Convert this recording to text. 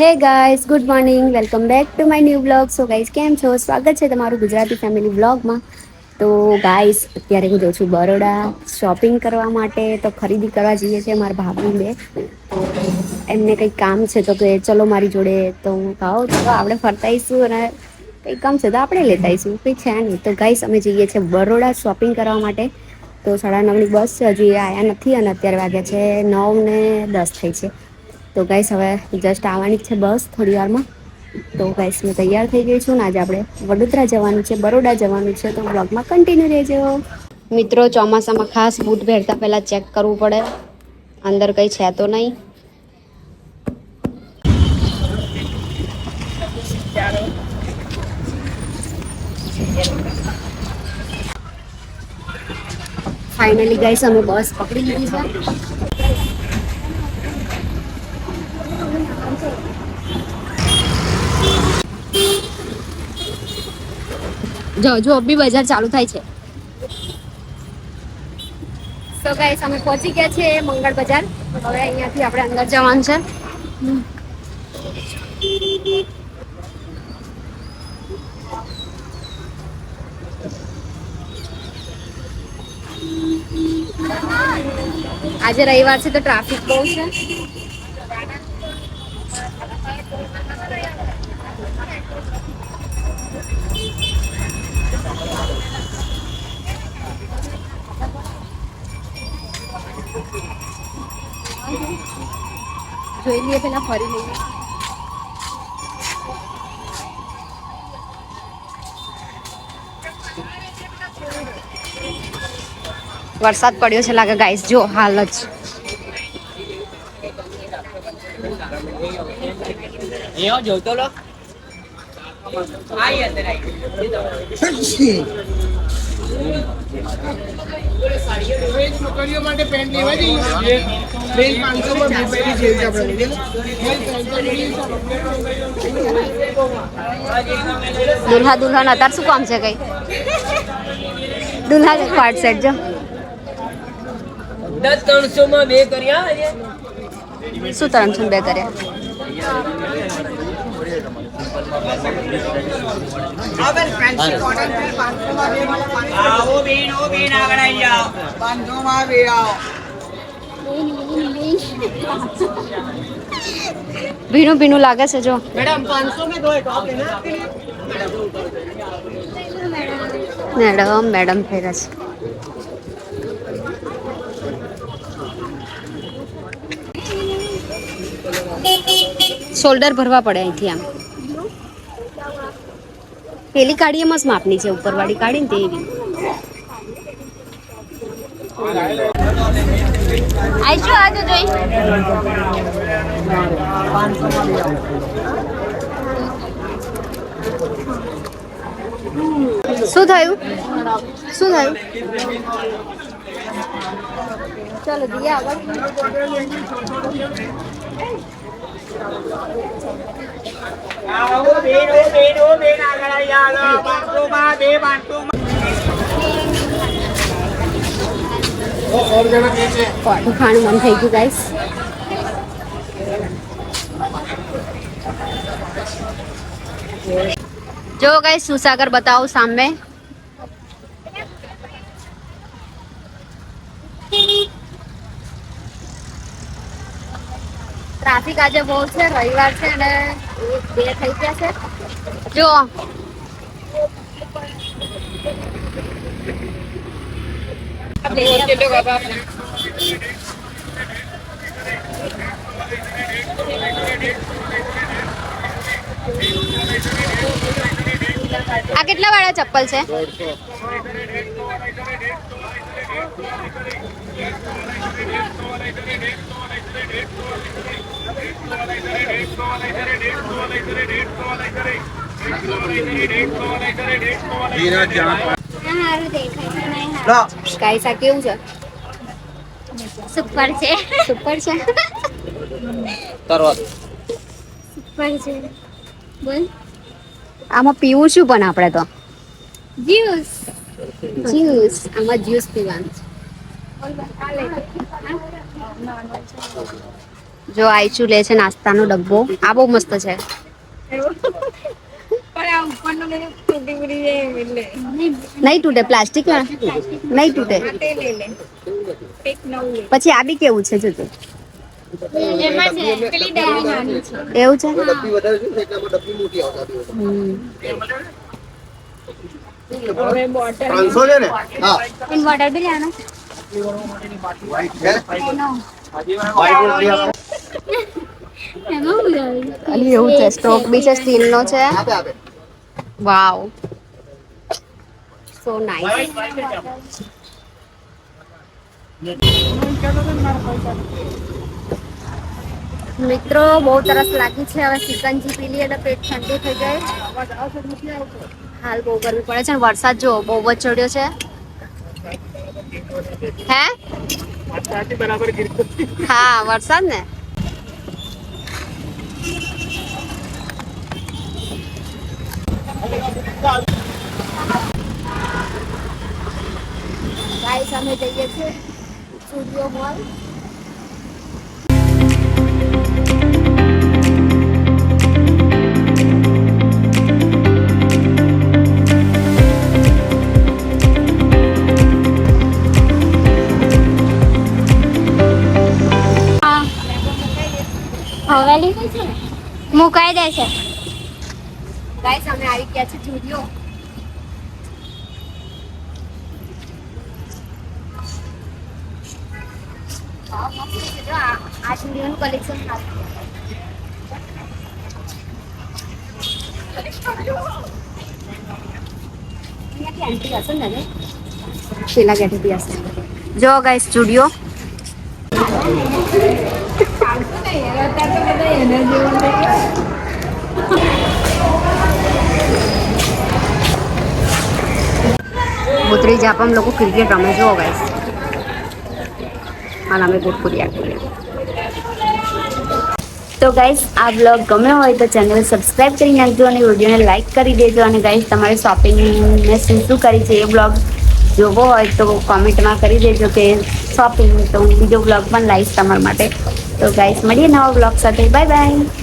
Hey guys, good morning, welcome back to my new blog. So guys, કેમ છો? સ્વાગત છે તમારું ગુજરાતી ફેમિલી બ્લોગમાં. તો ગાઈઝ, અત્યારે હું જઉં છું બરોડા શોપિંગ કરવા માટે. તો ખરીદી કરવા જઈએ છીએ મારા ભાભી બે. તો એમને કંઈક કામ છે તો કે ચલો મારી જોડે. તો હું કહું ચલો આપણે ફરતા આવીશું અને કંઈક કામ છે તો આપણે લેતા આવીશું, કંઈ છે નહીં. તો ગાઈઝ, અમે જઈએ છીએ બરોડા શોપિંગ કરવા માટે. તો 9:30ની બસ છે, હજી આવ્યા નથી અને અત્યારે વાગ્યા છે 9:10 થઈ છે. તો ગાઈસ, હવે જસ્ટ આવવાની જ છે બસ થોડી વારમાં. તો ગાઈસ, હું તૈયાર થઈ ગઈ છું ને આજે આપણે વડોદરા જવાનું છે, બરોડા જવાનું છે. તો બ્લોગમાં કન્ટિન્યુ રહેજો. મિત્રો, ચોમાસામાં ખાસ બૂટ પહેરતા પહેલા ચેક કરવું પડે અંદર કંઈ છે તો નહીં. ફાઇનલી ગાઈસ, અમે બસ પકડી લીધી છે. જો બી બજાર ચાલુ થાય છે. તો ગાઈસ, અમે પહોંચી ગયા છે મંગળ બજાર. હવે અહીંયાથી આપણે અંદર જવાનું છે. આજે રવિવાર છે તો ટ્રાફિક બહુ છે. જોઈ લઈએ, પેલા ફરી લઈએ. વરસાદ પડ્યો છે લાગે ગાઈસ, જો હાલ જ. જોતો લો છોકરીઓ માટે પેન્ટ લેવા જઈએ. બેન 500 માં બેબી જેવી આપણે દુલ્હા દુલ્હન અત્યારે શું કામ છે? કઈ દુલ્હા પાર્ટ સેટ જો 300 માં 2 કર્યા. શું 302 કર્યા? આવો બેન આગળ આવી જાઓ. 500 માં 2 આવો. ભીનું ભીનું લાગે છે જો. મેડમ 500 में 2 टॉप लेना आपके लिए. મેડમ ફેરા છે. શોલ્ડર ભરવા પડે અહીંથી. આમ પેલી કાઢીએ મસ્ત માપની છે, ઉપરવાળી કાઢી ને તે એવી. આઈશું આ તો જોઈ. શું થયું? શું થયું? ચાલો દિયા આગળ. આવો બેન આગળ આવી જાઓ. 500 માં 2 500 માં. કોઠું ખાવાનું મન થઈ ગયું ગાઈસ. જો ગાઈસ, સુસાગર બતાવો સામે. ટ્રાફિક આજે બહુ છે, રવિવાર છે અને 1-2 થઈ ગયા છે. જો આ કેટલા વાળા ચપ્પલ છે? 150. ગાઈસ, આ કેવું છે? સુપર છે. સુપર છે. સુપર છે. બોલ, આમાં પીવું શું પણ આપણે તો? જ્યુસ. આમાં જ્યુસ પીવાનું છે. જો આઈચુ લે છે નાસ્તાનો ડબ્બો. આ બહુ મસ્ત છે. નહીં તૂટે પ્લાસ્ટિક ના નહીં તૂટે. પછી આ બી કેવું છે જોજો. એવું છે. એવું છે સ્ટોક બી છે સ્ટીલ નો છે. વાવ સો નાઇસ. મિત્રો બહુ તરસ લાગી છે. હવે સિકંજી પી લઈએ તો પેટ ઠંડુ થઈ જાય. હાલ બહુ ગરમી પડે છે. વરસાદ જો બહુ જ ચડ્યો છે. હે હા વરસાદ ને. ગાઈસ અમે જઈએ છીએ સ્ટુડિયો મોલ. મુકાઈ દેશે. ગાઈસ અમે આવી ગયા છે સ્ટુડિયો. આ સ્ટુડિયોનું કલેક્શન હશે ને પેલા ગેટેથી હશે. જો ગાઈસ સ્ટુડિયો. ઉતરી જાપમ લોકો ક્રિકેટ રમે. જો ગાઈસ હાલ અમે ગુટકુરિયા કરીએ. તો ગાઈસ આ બ્લોગ ગમ્યો હોય તો ચેનલ સબસ્ક્રાઇબ કરી નાખજો અને વિડીયોને લાઇક કરી દેજો. અને ગાઈસ તમારે શોપિંગને શું કરી છે એ બ્લોગ જોવો હોય તો કોમેન્ટમાં કરી દેજો કે શોપિંગ. તો હું બીજો બ્લોગ પણ લાવીશ તમારા માટે. તો ગાઈસ મળીએ નવા બ્લોગ સાથે. Bye bye.